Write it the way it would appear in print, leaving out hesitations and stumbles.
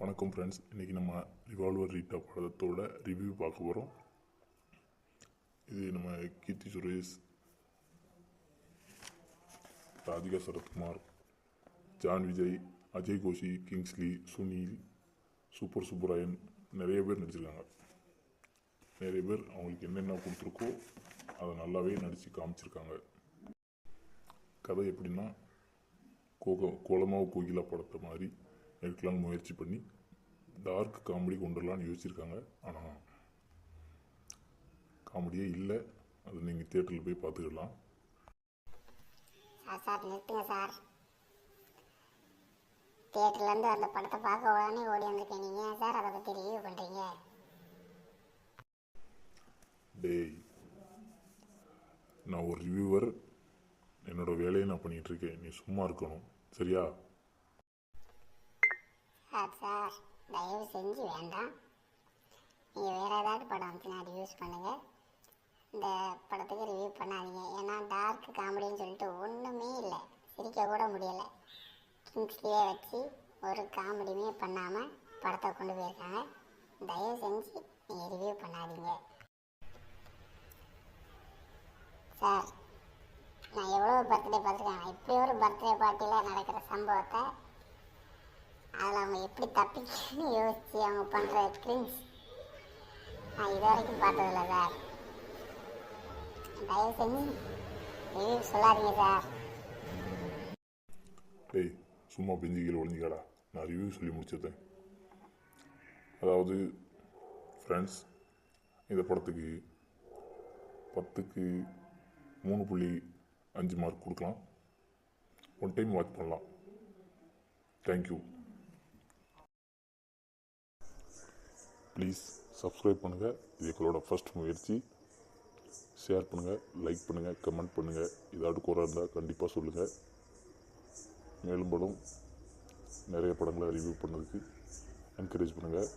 வணக்கம் ஃப்ரெண்ட்ஸ், இன்றைக்கி நம்ம ரிவால்வர் ரீட்டா படத்தோட ரிவ்யூ பார்க்க போகிறோம். இது நம்ம Keerthy Suresh, Radhika Sarathkumar, John Vijay, Ajay Koshy, Kingsley, Sunil, super Subbarayan நிறைய பேர் நடிச்சிருக்காங்க. நிறைய பேர் அவங்களுக்கு என்னென்ன கொடுத்துருக்கோ அதை நல்லாவே நடித்து காமிச்சிருக்காங்க. கதை எப்படின்னா, கோலமாவு கோகிலா படத்தை மாதிரி எடுக்கலான்னு முயற்சி பண்ணி டார்க் காமெடி கொண்டுடலான்னு யோசிச்சிருக்காங்க. ஆனால் காமெடியே இல்லை. அது நீங்கள் தியேட்டரில் போய் பார்த்துக்கலாம். சார் நிறுத்துங்க சார். தியேட்டர்லேருந்து அந்த படத்தை பார்க்க உடனே ஓடி வந்திருக்கேன். நீங்கள் சார் அதை பற்றி ரிவ்யூ பண்ணுறீங்க? டேய், நான் ஒரு ரிவ்யூவர். என்னோட வேலையை நான் பண்ணிகிட்டு இருக்கேன். நீ சும்மா இருக்கணும், சரியா? சார் தயவு செஞ்சு வேண்டாம். நீங்கள் வேறு ஏதாவது படம் வந்துச்சுன்னா ரிவ்யூஸ் பண்ணுங்கள். இந்த படத்துக்கு ரிவ்யூ பண்ணாதீங்க. ஏன்னா டார்க் காமெடின்னு சொல்லிட்டு ஒன்றுமே இல்லை, சிரிக்க கூட முடியலை. கிங்ஸ்லியே வச்சு ஒரு காமெடியுமே பண்ணாமல் படத்தை கொண்டு போயிருக்காங்க. தயவு செஞ்சு நீங்கள் ரிவ்யூ பண்ணாதீங்க சார். நான் எவ்வளோ பர்த்டே பார்த்துருக்கேன். இப்படி ஒரு பர்த்டே பார்ட்டியில் நடக்கிற சம்பவத்தை அதில் அவங்க எப்படி தப்பிக்கணும்னு யோசித்து அவங்க பண்ணுற கிரிஞ்ச் நான் இது வரைக்கும் பார்த்ததில்ல சார். தயவு செஞ்சு ரிவ்யூ சொல்லாதீங்க சார். டேய், சும்மா பெஞ்சிக்கல ஒழிஞ்சிக்காடா. நான் ரிவ்யூ சொல்லி முடிச்சிருந்தேன். அதாவது ஃப்ரெண்ட்ஸ், இந்த படத்துக்கு 10க்கு 3.5 மார்க் கொடுக்கலாம். ஒன் டைம் வாட்ச் பண்ணலாம். தேங்க்யூ. ப்ளீஸ் சப்ஸ்கிரைப் பண்ணுங்கள். இது எங்களோட ஃபர்ஸ்ட் முயற்சி. ஷேர் பண்ணுங்கள், லைக் பண்ணுங்கள், கமெண்ட் பண்ணுங்கள். ஏதாவது குறை இருந்தால் கண்டிப்பாக சொல்லுங்கள். மேலும் படம் நிறைய படங்களை ரிவ்யூ பண்ணதுக்கு என்கரேஜ் பண்ணுங்கள்.